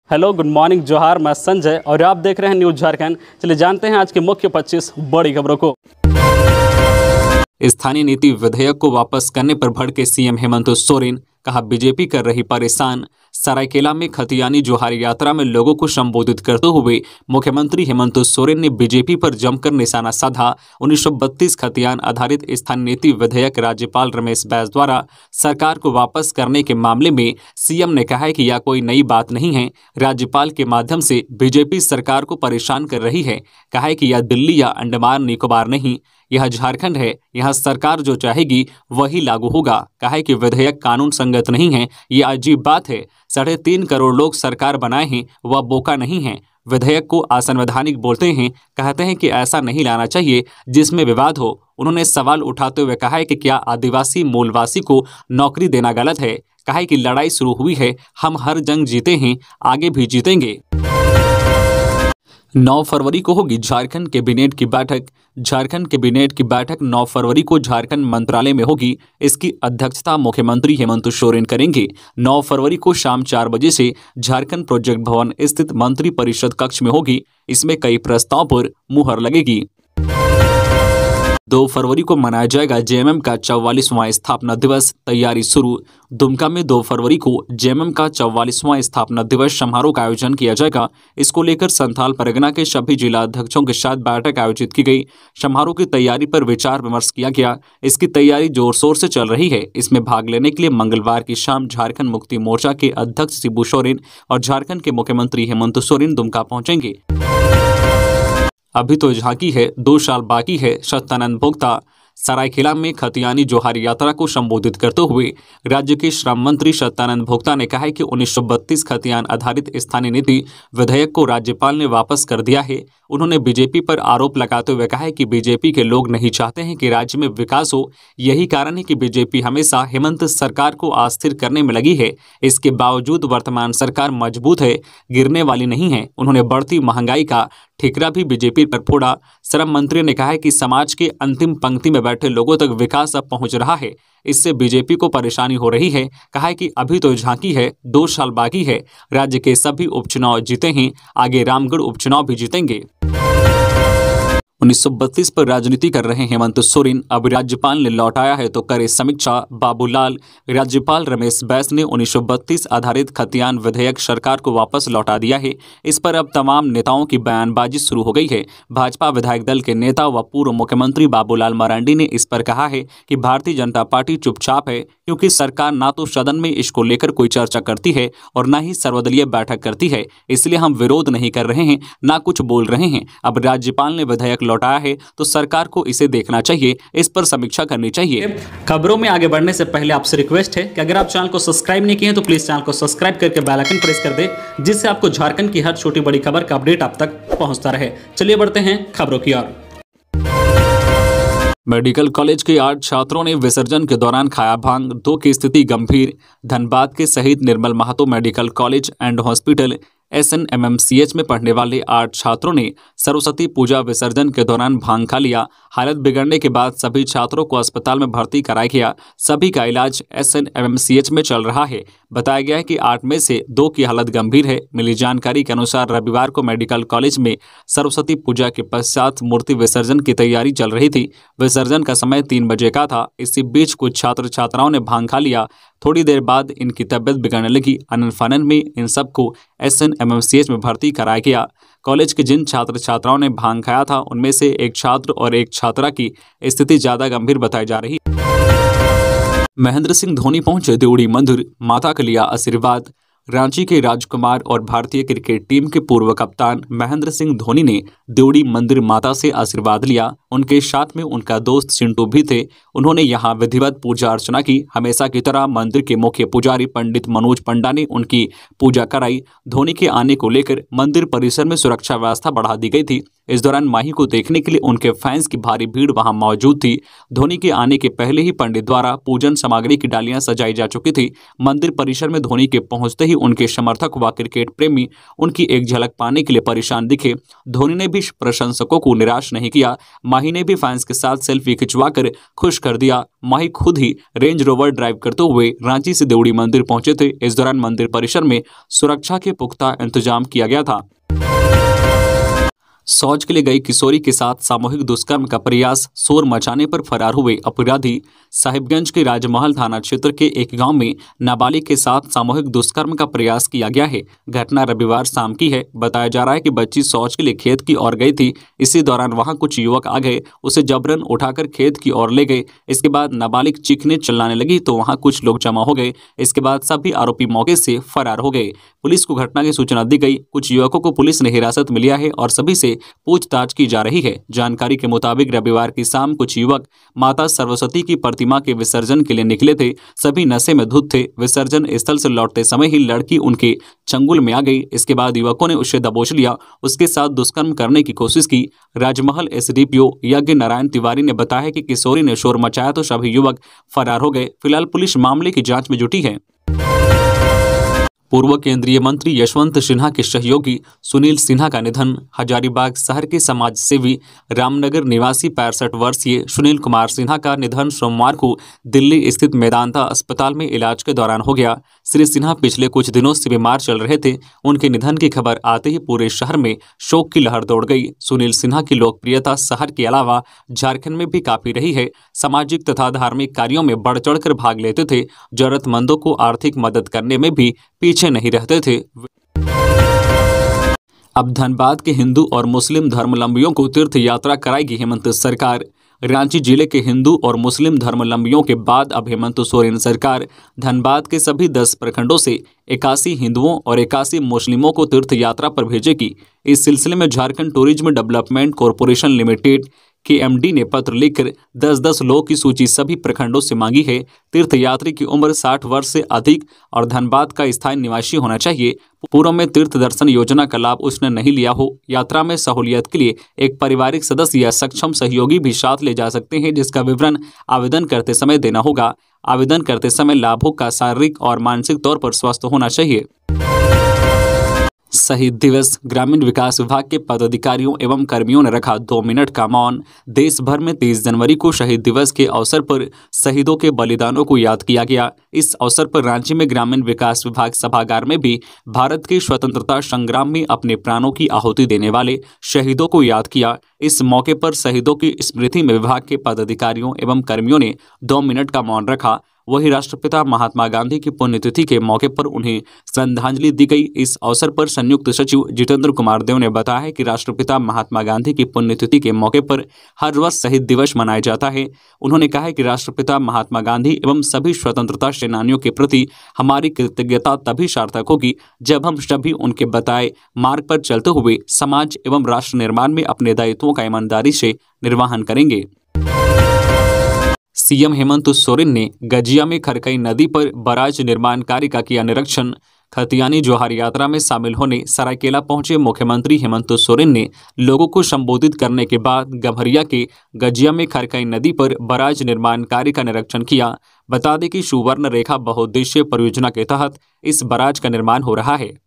Hello, good morning, जोहार। मैं संजय और आप देख रहे हैं न्यूज़ झारखंड। चलिए जानते हैं आज के मुख्य 25 बड़ी खबरों को। स्थानीय नीति विधेयक को वापस करने पर भड़के सीएम हेमंत सोरेन, कहा बीजेपी कर रही परेशान। सरायकेला में खतियानी जोहार यात्रा में लोगों को संबोधित करते हुए मुख्यमंत्री हेमंत सोरेन ने बीजेपी पर जमकर निशाना साधा। 1932 खतियान आधारित स्थानीय नीति विधेयक राज्यपाल रमेश बैस द्वारा सरकार को वापस करने के मामले में सीएम ने कहा है कि यह कोई नई बात नहीं है। राज्यपाल के माध्यम से बीजेपी सरकार को परेशान कर रही है। कहा है कि यह दिल्ली या अंडमान निकोबार नहीं, यह झारखंड है। यह सरकार जो चाहेगी वही लागू होगा। कहा है कि विधेयक कानून संगत नहीं है, ये अजीब बात है। 3.5 करोड़ लोग सरकार बनाए हैं, वह बोका नहीं है। विधेयक को असंवैधानिक बोलते हैं, कहते हैं कि ऐसा नहीं लाना चाहिए जिसमें विवाद हो। उन्होंने सवाल उठाते हुए कहा है कि क्या आदिवासी मूलवासी को नौकरी देना गलत है। कहा है कि लड़ाई शुरू हुई है, हम हर जंग जीते हैं, आगे भी जीतेंगे। 9 फरवरी को होगी झारखंड कैबिनेट की बैठक। झारखंड कैबिनेट की बैठक 9 फरवरी को झारखंड मंत्रालय में होगी। इसकी अध्यक्षता मुख्यमंत्री हेमंत सोरेन करेंगे। 9 फरवरी को शाम 4 बजे से झारखंड प्रोजेक्ट भवन स्थित मंत्री परिषद कक्ष में होगी। इसमें कई प्रस्तावों पर मुहर लगेगी। 2 फरवरी को मनाया जाएगा जेएमएम का 44वां स्थापना दिवस, तैयारी शुरू। दुमका में 2 फरवरी को जेएमएम का 44वां स्थापना दिवस समारोह का आयोजन किया जाएगा। इसको लेकर संथाल परगना के सभी जिला अध्यक्षों के साथ बैठक आयोजित की गई। समारोह की तैयारी पर विचार विमर्श किया गया। इसकी तैयारी जोर शोर से चल रही है। इसमें भाग लेने के लिए मंगलवार की शाम झारखंड मुक्ति मोर्चा के अध्यक्ष शिबू सोरेन और झारखंड के मुख्यमंत्री हेमंत सोरेन दुमका पहुंचेंगे। अभी तो झांकी है, 2 साल बाकी है। सत्यानंद भोक्ता सरायकेला में खतियानी जोहार यात्रा को संबोधित करते हुए राज्य के श्रम मंत्री सत्यानंद भोक्ता ने कहा है कि 1932 खतियान आधारित स्थानीय नीति विधेयक को राज्यपाल ने वापस कर दिया है। उन्होंने बीजेपी पर आरोप लगाते हुए कहा है कि बीजेपी के लोग नहीं चाहते हैं कि राज्य में विकास हो। यही कारण है कि बीजेपी हमेशा हेमंत सरकार को अस्थिर करने में लगी है। इसके बावजूद वर्तमान सरकार मजबूत है, गिरने वाली नहीं है। उन्होंने बढ़ती महंगाई का ठिकरा भी बीजेपी पर फोड़ा। श्रम मंत्री ने कहा है कि समाज के अंतिम पंक्ति में बैठे लोगों तक विकास अब पहुंच रहा है, इससे बीजेपी को परेशानी हो रही है। कहा है कि अभी तो झांकी है, 2 साल बाकी है। राज्य के सभी उपचुनाव जीते हैं, आगे रामगढ़ उपचुनाव भी जीतेंगे। 1932 पर राजनीति कर रहे हेमंत सोरेन अब राज्यपाल ने लौटाया है तो करे समीक्षा। बाबूलाल राज्यपाल रमेश बैस ने 1932 आधारित खतियान विधेयक सरकार को वापस लौटा दिया है। इस पर अब तमाम नेताओं की बयानबाजी शुरू हो गई है। भाजपा विधायक दल के नेता व पूर्व मुख्यमंत्री बाबूलाल मरांडी ने इस पर कहा है कि भारतीय जनता पार्टी चुपचाप है, क्योंकि सरकार ना तो सदन में इसको लेकर कोई चर्चा करती है और न ही सर्वदलीय बैठक करती है। इसलिए हम विरोध नहीं कर रहे हैं, ना कुछ बोल रहे हैं। अब राज्यपाल ने विधेयक लौटाया है तो सरकार को इसे देखना चाहिए, इस पर समीक्षा करनी चाहिए। खबरों में आगे बढ़ने से पहले आपसे रिक्वेस्ट है कि अगर आप चैनल को सब्सक्राइब नहीं किए हैं तो प्लीज चैनल को सब्सक्राइब करके बेल आइकन प्रेस कर दे, जिससे आपको झारखंड की हर छोटी बड़ी खबर का अपडेट आप तक पहुंचता रहे। चलिए बढ़ते हैं खबरों की ओर। मेडिकल कॉलेज के 8 छात्रों ने विसर्जन के दौरान खाया भांग, 2 की स्थिति गंभीर। धनबाद के शहीद Nirmal Mahato medical college and hospital SNMMCH में पढ़ने वाले 8 छात्रों ने सरस्वती पूजा विसर्जन के दौरान भांग खा लिया। हालत बिगड़ने के बाद सभी छात्रों को अस्पताल में भर्ती कराया गया। सभी का इलाज SNMMCH में चल रहा है। बताया गया है कि 8 में से 2 की हालत गंभीर है। मिली जानकारी के अनुसार रविवार को मेडिकल कॉलेज में सरस्वती पूजा के पश्चात मूर्ति विसर्जन की तैयारी चल रही थी। विसर्जन का समय 3 बजे का था। इसी बीच कुछ छात्र छात्राओं ने भांग खा लिया। थोड़ी देर बाद इनकी तबीयत बिगड़ने लगी। आनन फानन में इन सबको SNMMCH में भर्ती कराया गया। कॉलेज के जिन छात्र छात्राओं ने भांग खाया था उनमें से एक छात्र और एक छात्रा की स्थिति ज्यादा गंभीर बताई जा रही है। महेंद्र सिंह धोनी पहुंचे देवड़ी मंदिर, माता का लिया आशीर्वाद। रांची के राजकुमार और भारतीय क्रिकेट टीम के पूर्व कप्तान महेंद्र सिंह धोनी ने देवड़ी मंदिर माता से आशीर्वाद लिया। उनके साथ में उनका दोस्त चिंटू भी थे। उन्होंने यहां विधिवत पूजा अर्चना की। हमेशा की तरह मंदिर के मुख्य पुजारी पंडित मनोज पंडा ने उनकी पूजा कराई। धोनी के आने को लेकर मंदिर परिसर में सुरक्षा व्यवस्था बढ़ा दी गई थी। इस दौरान माही को देखने के लिए उनके फैंस की भारी भीड़ वहां मौजूद थी। धोनी के आने के पहले ही पंडित द्वारा पूजन सामग्री की डालियां सजाई जा चुकी थी। मंदिर परिसर में धोनी के पहुंचते ही उनके समर्थक व क्रिकेट प्रेमी उनकी एक झलक पाने के लिए परेशान दिखे। धोनी ने भी प्रशंसकों को निराश नहीं किया। माही ने भी फैंस के साथ सेल्फी खिंचवाकर खुश कर दिया। माही खुद ही रेंज रोवर ड्राइव करते हुए रांची से देवड़ी मंदिर पहुंचे थे। इस दौरान मंदिर परिसर में सुरक्षा के पुख्ता इंतजाम किया गया था। शौच के लिए गई किशोरी के साथ सामूहिक दुष्कर्म का प्रयास, शोर मचाने पर फरार हुए अपराधी। साहिबगंज के राजमहल थाना क्षेत्र के एक गांव में नाबालिग के साथ सामूहिक दुष्कर्म का प्रयास किया गया है। घटना रविवार शाम की है। बताया जा रहा है कि बच्ची शौच के लिए खेत की ओर गई थी। इसी दौरान वहां कुछ युवक आ गए, उसे जबरन उठाकर खेत की ओर ले गए। इसके बाद नाबालिग चीखने चिल्लाने लगी तो वहां कुछ लोग जमा हो गए। इसके बाद सभी आरोपी मौके से फरार हो गए। पुलिस को घटना की सूचना दी गई। कुछ युवकों को पुलिस ने हिरासत में लिया है और सभी से पूछताछ की जा रही है। जानकारी के मुताबिक रविवार की शाम कुछ युवक माता सरस्वती की प्रतिमा के विसर्जन के लिए निकले थे। सभी नशे में धुत थे। विसर्जन स्थल से लौटते समय ही लड़की उनके चंगुल में आ गई। इसके बाद युवकों ने उसे दबोच लिया, उसके साथ दुष्कर्म करने की कोशिश की। राजमहल एसडीपीओ यज्ञ नारायण तिवारी ने बताया कि किशोरी ने शोर मचाया तो सभी युवक फरार हो गए। फिलहाल पुलिस मामले की जांच में जुटी है। पूर्व केंद्रीय मंत्री यशवंत सिन्हा के सहयोगी सुनील सिन्हा का निधन। हजारीबाग शहर के समाज सेवी रामनगर निवासी 65 वर्षीय सुनील कुमार सिन्हा का निधन सोमवार को दिल्ली स्थित मेदांता अस्पताल में इलाज के दौरान हो गया। श्री सिन्हा पिछले कुछ दिनों से बीमार चल रहे थे। उनके निधन की खबर आते ही पूरे शहर में शोक की लहर दौड़ गई। सुनील सिन्हा की लोकप्रियता शहर के अलावा झारखंड में भी काफी रही है। सामाजिक तथा धार्मिक कार्यों में बढ़ चढ़कर भाग लेते थे। जरूरतमंदों को आर्थिक मदद करने में भी पीछे नहीं रहते थे। अब धनबाद के हिंदू और मुस्लिम धर्मावलंबियों को तीर्थ यात्रा कराएगी हेमंत सरकार। रांची जिले के हिंदू और मुस्लिम धर्मावलंबियों के बाद अब हेमंत सोरेन सरकार धनबाद के सभी 10 प्रखंडों से 81 हिंदुओं और 81 मुस्लिमों को तीर्थ यात्रा पर भेजेगी। इस सिलसिले में Jharkhand tourism development corporation limited के एमडी ने पत्र लिखकर 10-10 लोगों की सूची सभी प्रखंडों से मांगी है। तीर्थयात्री की उम्र 60 वर्ष से अधिक और धनबाद का स्थायी निवासी होना चाहिए। पूर्व में तीर्थ दर्शन योजना का लाभ उसने नहीं लिया हो। यात्रा में सहूलियत के लिए एक पारिवारिक सदस्य या सक्षम सहयोगी भी साथ ले जा सकते हैं, जिसका विवरण आवेदन करते समय देना होगा। आवेदन करते समय लाभुक का शारीरिक और मानसिक तौर पर स्वस्थ होना चाहिए। शहीद दिवस। ग्रामीण विकास विभाग के पदाधिकारियों एवं कर्मियों ने रखा 2 मिनट का मौन। देश भर में 23 जनवरी को शहीद दिवस के अवसर पर शहीदों के बलिदानों को याद किया गया। इस अवसर पर रांची में ग्रामीण विकास विभाग सभागार में भी भारत के स्वतंत्रता संग्राम में अपने प्राणों की आहुति देने वाले शहीदों को याद किया। इस मौके पर शहीदों की स्मृति में विभाग के पदाधिकारियों एवं कर्मियों ने 2 मिनट का मौन रखा। वहीं राष्ट्रपिता महात्मा गांधी की पुण्यतिथि के मौके पर उन्हें श्रद्धांजलि दी गई। इस अवसर पर संयुक्त सचिव जितेंद्र कुमार देव ने बताया है कि राष्ट्रपिता महात्मा गांधी की पुण्यतिथि के मौके पर हर वर्ष शहीद दिवस मनाया जाता है। उन्होंने कहा है कि राष्ट्रपिता महात्मा गांधी एवं सभी स्वतंत्रता सेनानियों के प्रति हमारी कृतज्ञता तभी सार्थक होगी जब हम सभी उनके बताए मार्ग पर चलते हुए समाज एवं राष्ट्र निर्माण में अपने दायित्वों का ईमानदारी से निर्वहन करेंगे। सीएम हेमंत सोरेन ने गजिया में खरकई नदी पर बराज निर्माण कार्य का किया निरीक्षण। खतियानी जोहार यात्रा में शामिल होने सरायकेला पहुंचे मुख्यमंत्री हेमंत सोरेन ने लोगों को संबोधित करने के बाद गम्हरिया के गजिया में खरकई नदी पर बराज निर्माण कार्य का निरीक्षण किया। बता दें कि सुवर्ण रेखा बहुउद्देशीय परियोजना के तहत इस बराज का निर्माण हो रहा है।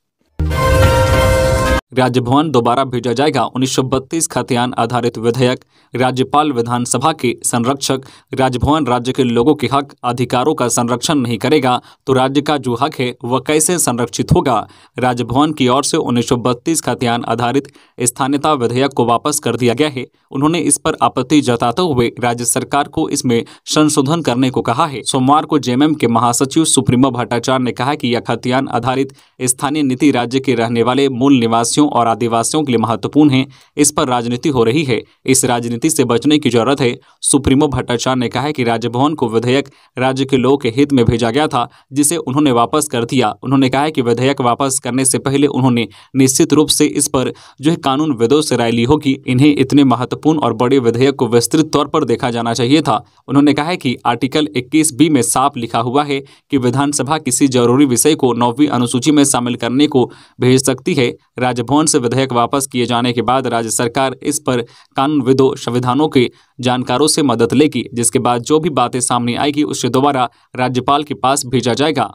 राजभवन दोबारा भेजा जाएगा 1932 खतियान आधारित विधेयक। राज्यपाल विधानसभा के संरक्षक। राजभवन राज्य के लोगों के हक अधिकारों का संरक्षण नहीं करेगा तो राज्य का जो हक है वह कैसे संरक्षित होगा। राजभवन की ओर से 1932 खतियान आधारित स्थानीयता विधेयक को वापस कर दिया गया है। उन्होंने इस पर आपत्ति जताते हुए राज्य सरकार को इसमें संशोधन करने को कहा है। सोमवार को जेएमएम के महासचिव सुप्रीमो भट्टाचार्य ने कहा कि यह खतियान आधारित स्थानीय नीति राज्य के रहने वाले मूल निवासियों और आदिवासियों के लिए महत्वपूर्ण है। इस पर राजनीति हो रही है, इस राजनीति से बचने की जरूरत है। सुप्रीमो भट्टाचार्य ने कहा कि राजभवन को विधेयक राज्य के लोगों के हित में भेजा गया था, जिसे उन्होंने वापस कर दिया। उन्होंने कहा कि विधेयक वापस करने से पहले उन्होंने निश्चित रूप से इस पर जो है कानून विदों से राय ली होगी। इन्हें इतने महत्वपूर्ण और बड़े विधेयक को विस्तृत तौर पर देखा जाना चाहिए था। उन्होंने कहा कि आर्टिकल 21B में साफ लिखा हुआ है कि विधानसभा किसी जरूरी विषय को 9वीं अनुसूची में शामिल करने को भेज सकती है। राजभवन लोकभवन से विधेयक वापस किए जाने के बाद राज्य सरकार इस पर कानूनविदों संविधानों के जानकारों से मदद लेगी, जिसके बाद जो भी बातें सामने आएगी उसे दोबारा राज्यपाल के पास भेजा जाएगा।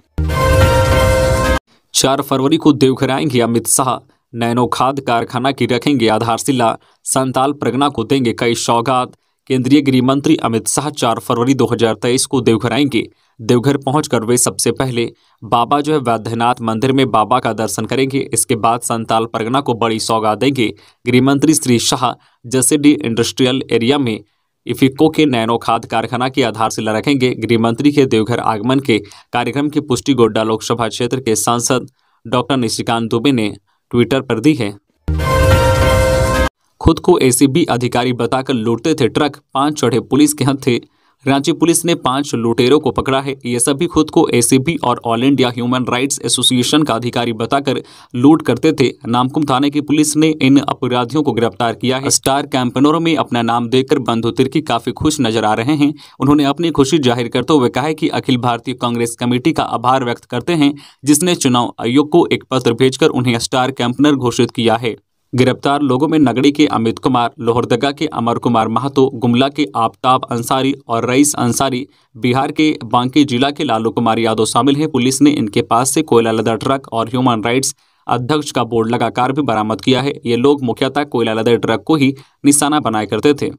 4 फरवरी को देवघर आएंगे अमित शाह, नैनो खाद कारखाना की रखेंगे आधारशिला, संताल परगना को देंगे कई सौगात। केंद्रीय गृह मंत्री अमित शाह 4 फरवरी 2023 को देवघर आएंगे। देवघर पहुंचकर वे सबसे पहले बाबा वैद्यनाथ मंदिर में बाबा का दर्शन करेंगे। इसके बाद संताल परगना को बड़ी सौगात देंगे। गृह मंत्री श्री शाह जसीडीह इंडस्ट्रियल एरिया में इफिको के नैनो खाद कारखाना की आधारशिला रखेंगे। गृह मंत्री के देवघर आगमन के कार्यक्रम की पुष्टि गोड्डा लोकसभा क्षेत्र के सांसद डॉक्टर निशिकांत दुबे ने ट्विटर पर दी है। खुद को एसीबी अधिकारी बताकर लूटते थे ट्रक, 5 चढ़े पुलिस के हत्थे। रांची पुलिस ने 5 लुटेरों को पकड़ा है। ये सभी खुद को एसीबी और all India human rights association का अधिकारी बताकर लूट करते थे। नामकुम थाने की पुलिस ने इन अपराधियों को गिरफ्तार किया है। स्टार कैंपेनरों में अपना नाम देखकर बंधु तिर्की काफी खुश नजर आ रहे हैं। उन्होंने अपनी खुशी जाहिर करते हुए कहा है कि अखिल भारतीय कांग्रेस कमेटी का आभार व्यक्त करते हैं, जिसने चुनाव आयोग को एक पत्र भेजकर उन्हें स्टार कैंपेनर घोषित किया है। गिरफ्तार लोगों में नगड़ी के अमित कुमार, लोहरदगा के अमर कुमार महतो, गुमला के आफताब अंसारी और रईस अंसारी, बिहार के बांकी जिला के लालू कुमार यादव शामिल हैं। पुलिस ने इनके पास से कोयला लदा ट्रक और ह्यूमन राइट्स अध्यक्ष का बोर्ड लगा कार भी बरामद किया है। ये लोग मुख्यतः कोयला लदे ट्रक को ही निशाना बनाया करते थे।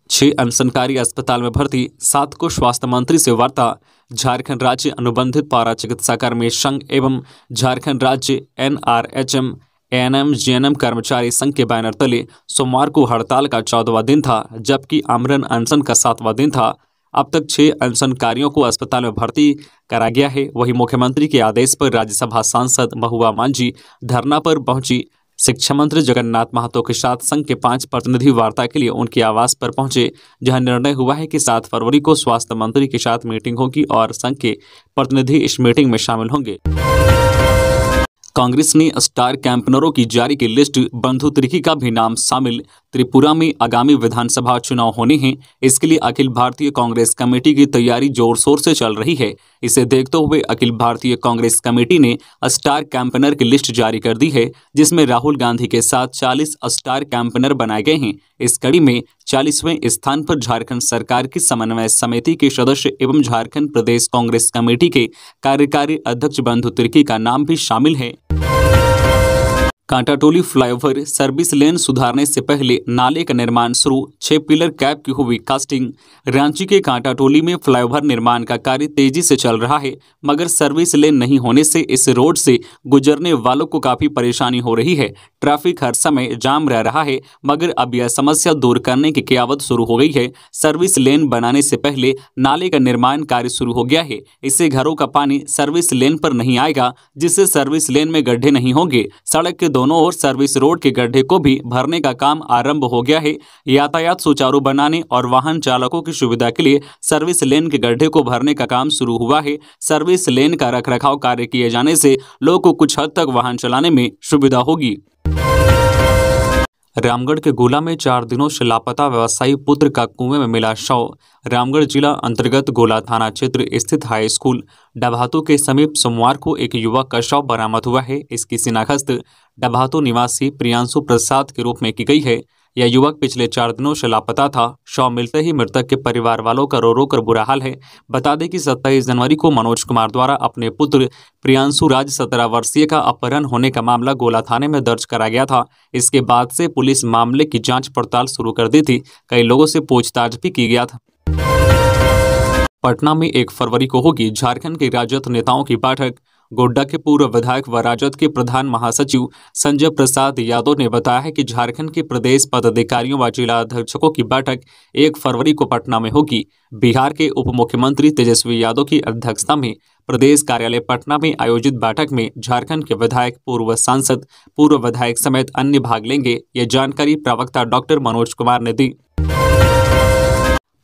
6 अनशनकारी अस्पताल में भर्ती, 7 को स्वास्थ्य मंत्री से वार्ता। झारखंड राज्य अनुबंधित पारा चिकित्सा कर्मी संघ एवं झारखंड राज्य NRHM ANM GNM कर्मचारी संघ के बैनर तले सोमवार को हड़ताल का 14वां दिन था, जबकि आमरण अनशन का 7वां दिन था। अब तक 6 अनशनकारियों को अस्पताल में भर्ती करा गया है। वहीं मुख्यमंत्री के आदेश पर राज्यसभा सांसद महुआ मांझी धरना पर पहुंची। शिक्षा मंत्री जगन्नाथ महतो के साथ संघ के 5 प्रतिनिधि वार्ता के लिए उनके आवास पर पहुंचे, जहां निर्णय हुआ है कि 7 फरवरी को स्वास्थ्य मंत्री के साथ मीटिंग होगी और संघ के प्रतिनिधि इस मीटिंग में शामिल होंगे। कांग्रेस ने स्टार कैंपेनरों की जारी की लिस्ट, बंधु तिर्की का भी नाम शामिल। त्रिपुरा में आगामी विधानसभा चुनाव होने हैं, इसके लिए अखिल भारतीय कांग्रेस कमेटी की तैयारी जोर शोर से चल रही है। इसे देखते हुए अखिल भारतीय कांग्रेस कमेटी ने स्टार कैंपेनर की लिस्ट जारी कर दी है, जिसमें राहुल गांधी के साथ 40 स्टार कैंपेनर बनाए गए हैं। इस कड़ी में 40वें स्थान पर झारखंड सरकार की समन्वय समिति के सदस्य एवं झारखंड प्रदेश कांग्रेस कमेटी के कार्यकारी अध्यक्ष बंधु तिर्की का नाम भी शामिल है। कांटाटोली फ्लाईओवर सर्विस लेन सुधारने से पहले नाले का निर्माण शुरू, 6 पिलर कैप की हुई कास्टिंग। रांची के कांटाटोली में फ्लाईओवर निर्माण का कार्य तेजी से चल रहा है, मगर सर्विस लेन नहीं होने से इस रोड से गुजरने वालों को काफी परेशानी हो रही है। ट्रैफिक हर समय जाम रह रहा है, मगर अब यह समस्या दूर करने की कयावत शुरू हो गई है। सर्विस लेन बनाने से पहले नाले का निर्माण कार्य शुरू हो गया है। इससे घरों का पानी सर्विस लेन पर नहीं आएगा, जिससे सर्विस लेन में गड्ढे नहीं होंगे। सड़क के दोनों ओर सर्विस रोड के गड्ढे को भी भरने का काम आरंभ हो गया है। यातायात सुचारू बनाने और वाहन चालकों की सुविधा के लिए सर्विस लेन के गड्ढे को भरने का काम शुरू हुआ है। सर्विस लेन का रखरखाव कार्य किए जाने से लोगों को कुछ हद तक वाहन चलाने में सुविधा होगी। रामगढ़ के गोला में 4 दिनों से लापता व्यवसायी पुत्र का कुएं में मिला शव। रामगढ़ जिला अंतर्गत गोला थाना क्षेत्र स्थित हाई स्कूल डभातू के समीप सोमवार को एक युवक का शव बरामद हुआ है। इसकी शिनाख्त डभातू निवासी प्रियांशु प्रसाद के रूप में की गई है। यह युवक पिछले 4 दिनों से लापता था। शव मिलते ही मृतक के परिवार वालों का रो रो कर बुरा हाल है। बता दें कि 27 जनवरी को मनोज कुमार द्वारा अपने पुत्र प्रियांशु राज 17 वर्षीय का अपहरण होने का मामला गोला थाने में दर्ज करा गया था। इसके बाद से पुलिस मामले की जांच पड़ताल शुरू कर दी थी। कई लोगों से पूछताछ भी की गया था। पटना में 1 फरवरी को होगी झारखंड के राजद नेताओं की बैठक। गोड्डा के पूर्व विधायक व राजद के प्रधान महासचिव संजय प्रसाद यादव ने बताया है कि झारखंड के प्रदेश पदाधिकारियों व जिला अधीक्षकों की बैठक 1 फरवरी को पटना में होगी। बिहार के उप मुख्यमंत्री तेजस्वी यादव की अध्यक्षता में प्रदेश कार्यालय पटना में आयोजित बैठक में झारखंड के विधायक, पूर्व सांसद, पूर्व विधायक समेत अन्य भाग लेंगे। यह जानकारी प्रवक्ता डॉक्टर मनोज कुमार ने दी।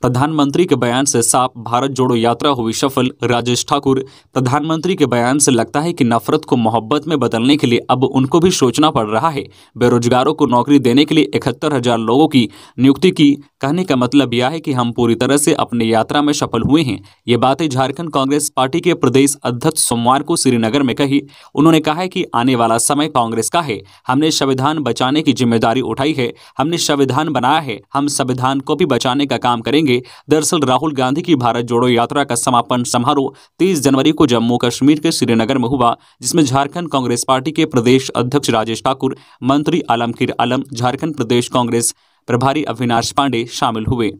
प्रधानमंत्री के बयान से साफ, भारत जोड़ो यात्रा हुई सफल। राजेश ठाकुर, प्रधानमंत्री के बयान से लगता है कि नफरत को मोहब्बत में बदलने के लिए अब उनको भी सोचना पड़ रहा है। बेरोजगारों को नौकरी देने के लिए 71,000 लोगों की नियुक्ति की। कहने का मतलब यह है कि हम पूरी तरह से अपनी यात्रा में सफल हुए हैं। ये बातें झारखंड कांग्रेस पार्टी के प्रदेश अध्यक्ष सोमवार को श्रीनगर में कही। उन्होंने कहा है कि आने वाला समय कांग्रेस का है। हमने संविधान बचाने की जिम्मेदारी उठाई है, हमने संविधान बनाया है, हम संविधान को भी बचाने का काम करेंगे। दरअसल राहुल गांधी की भारत जोड़ो यात्रा का समापन समारोह 30 जनवरी को जम्मू कश्मीर के श्रीनगर में हुआ, जिसमें झारखंड कांग्रेस पार्टी के प्रदेश अध्यक्ष राजेश ठाकुर, मंत्री आलमगीर आलम, झारखंड प्रदेश कांग्रेस प्रभारी अविनाश पांडे शामिल हुए।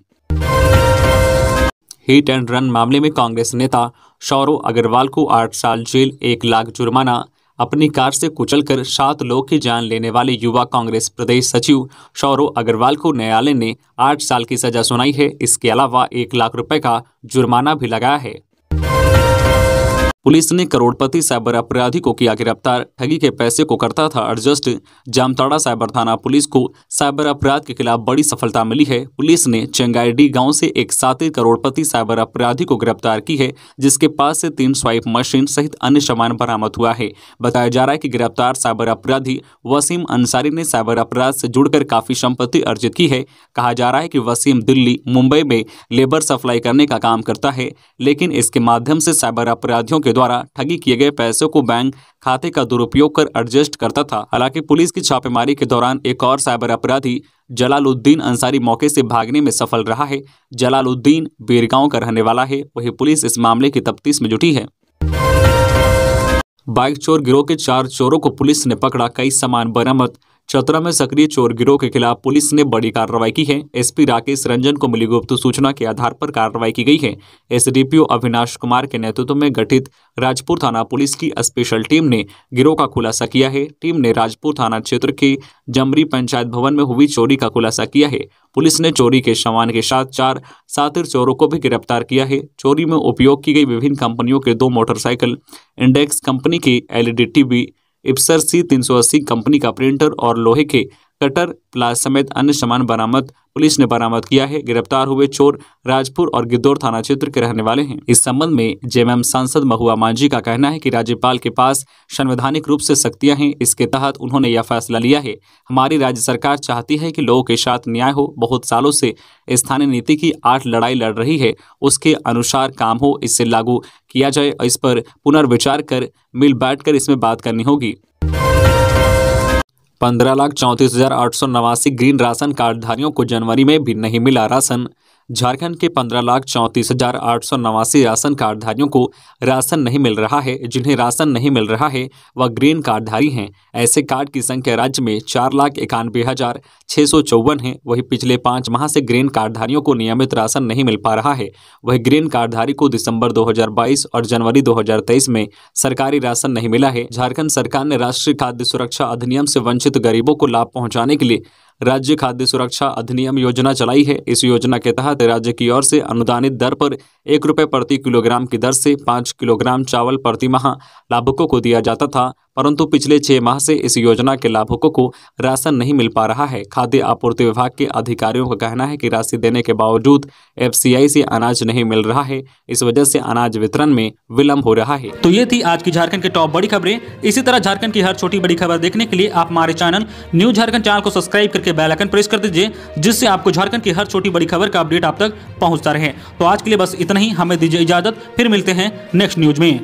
हिट एंड रन मामले में कांग्रेस नेता सौरव अग्रवाल को 8 साल जेल, 1 लाख जुर्माना। अपनी कार से कुचलकर 7 लोग की जान लेने वाले युवा कांग्रेस प्रदेश सचिव सौरव अग्रवाल को न्यायालय ने 8 साल की सजा सुनाई है। इसके अलावा 1 लाख रुपए का जुर्माना भी लगाया है। पुलिस ने करोड़पति साइबर अपराधी को किया गिरफ्तार। ठगी के पैसे को करता था एडजस्ट। जामताड़ा साइबर थाना पुलिस को साइबर अपराध के खिलाफ बड़ी सफलता मिली है। पुलिस ने चेंगाईडी गांव से एक 7 करोड़पति साइबर अपराधी को गिरफ्तार की है, जिसके पास से 3 स्वाइप मशीन सहित अन्य सामान बरामद हुआ है। बताया जा रहा है कि गिरफ्तार साइबर अपराधी वसीम अंसारी ने साइबर अपराध से जुड़कर काफी संपत्ति अर्जित की है। कहा जा रहा है कि वसीम दिल्ली, मुंबई में लेबर सप्लाई करने का काम करता है, लेकिन इसके माध्यम से साइबर अपराधियों के द्वारा ठगी किए गए पैसों को बैंक खाते का दुरुपयोग कर एडजस्ट करता था। हालांकि पुलिस की छापेमारी के दौरान एक और साइबर अपराधी जलालुद्दीन अंसारी मौके से भागने में सफल रहा है। जलालुद्दीन बीरगांव का रहने वाला है। वही पुलिस इस मामले की तफ्तीश में जुटी है। बाइक चोर गिरोह के 4 चोरों को पुलिस ने पकड़ा, कई सामान बरामद। चतरा में सक्रिय चोर गिरोह के खिलाफ पुलिस ने बड़ी कार्रवाई की है। एसपी राकेश रंजन को मिली गुप्त सूचना के आधार पर कार्रवाई की गई है। एसडीपीओ अविनाश कुमार के नेतृत्व में गठित राजपुर थाना पुलिस की स्पेशल टीम ने गिरोह का खुलासा किया है। टीम ने राजपुर थाना क्षेत्र के जमरी पंचायत भवन में हुई चोरी का खुलासा किया है। पुलिस ने चोरी के सामान के साथ 4 सातिर चोरों को भी गिरफ्तार किया है। चोरी में उपयोग की गई विभिन्न कंपनियों के 2 मोटरसाइकिल, इंडेक्स कंपनी की एलईडी टीवी, इप्सर C380 कंपनी का प्रिंटर और लोहे के कटर प्लास समेत अन्य सामान बरामद पुलिस ने बरामद किया है। गिरफ्तार हुए चोर राजपुर और गिद्धौर थाना क्षेत्र के रहने वाले हैं। इस संबंध में जेएमएम सांसद महुआ मांझी का कहना है कि राज्यपाल के पास संवैधानिक रूप से शक्तियां हैं, इसके तहत उन्होंने यह फैसला लिया है। हमारी राज्य सरकार चाहती है कि लोगों के साथ न्याय हो। बहुत सालों से स्थानीय नीति की 8 लड़ाई लड़ रही है, उसके अनुसार काम हो, इससे लागू किया जाए। इस पर पुनर्विचार कर मिल बैठकर इसमें बात करनी होगी। 15,34,889 ग्रीन राशन कार्डधारियों को जनवरी में भी नहीं मिला राशन। झारखंड के 15,34,889 राशन कार्डधारियों को राशन नहीं मिल रहा है। जिन्हें राशन नहीं मिल रहा है वह ग्रीन कार्डधारी हैं। ऐसे कार्ड की संख्या राज्य में 4,91,654 है। वही पिछले 5 माह से ग्रीन कार्डधारियों को नियमित राशन नहीं मिल पा रहा है। वही ग्रीन कार्डधारी को दिसंबर 2022 और जनवरी 2023 में सरकारी राशन नहीं मिला है। झारखंड सरकार ने राष्ट्रीय खाद्य सुरक्षा अधिनियम से वंचित गरीबों को लाभ पहुंचाने के लिए राज्य खाद्य सुरक्षा अधिनियम योजना चलाई है। इस योजना के तहत राज्य की ओर से अनुदानित दर पर 1 रुपये प्रति किलोग्राम की दर से 5 किलोग्राम चावल प्रति माह लाभुकों को दिया जाता था, परंतु पिछले 6 माह से इस योजना के लाभुकों को राशन नहीं मिल पा रहा है। खाद्य आपूर्ति विभाग के अधिकारियों का कहना है कि राशि देने के बावजूद FCI से अनाज नहीं मिल रहा है। इस वजह से अनाज वितरण में विलंब हो रहा है। तो ये थी आज की झारखंड के टॉप बड़ी खबरें। इसी तरह झारखंड की हर छोटी बड़ी खबर देखने के लिए आप हमारे चैनल न्यूज झारखंड चैनल को सब्सक्राइब करके बेल आइकन प्रेस कर दीजिए, जिससे आपको झारखंड की हर छोटी बड़ी खबर का अपडेट आप तक पहुंचता रहे। तो आज के लिए बस इतना ही। हमें दीजिए इजाजत, फिर मिलते हैं नेक्स्ट न्यूज में।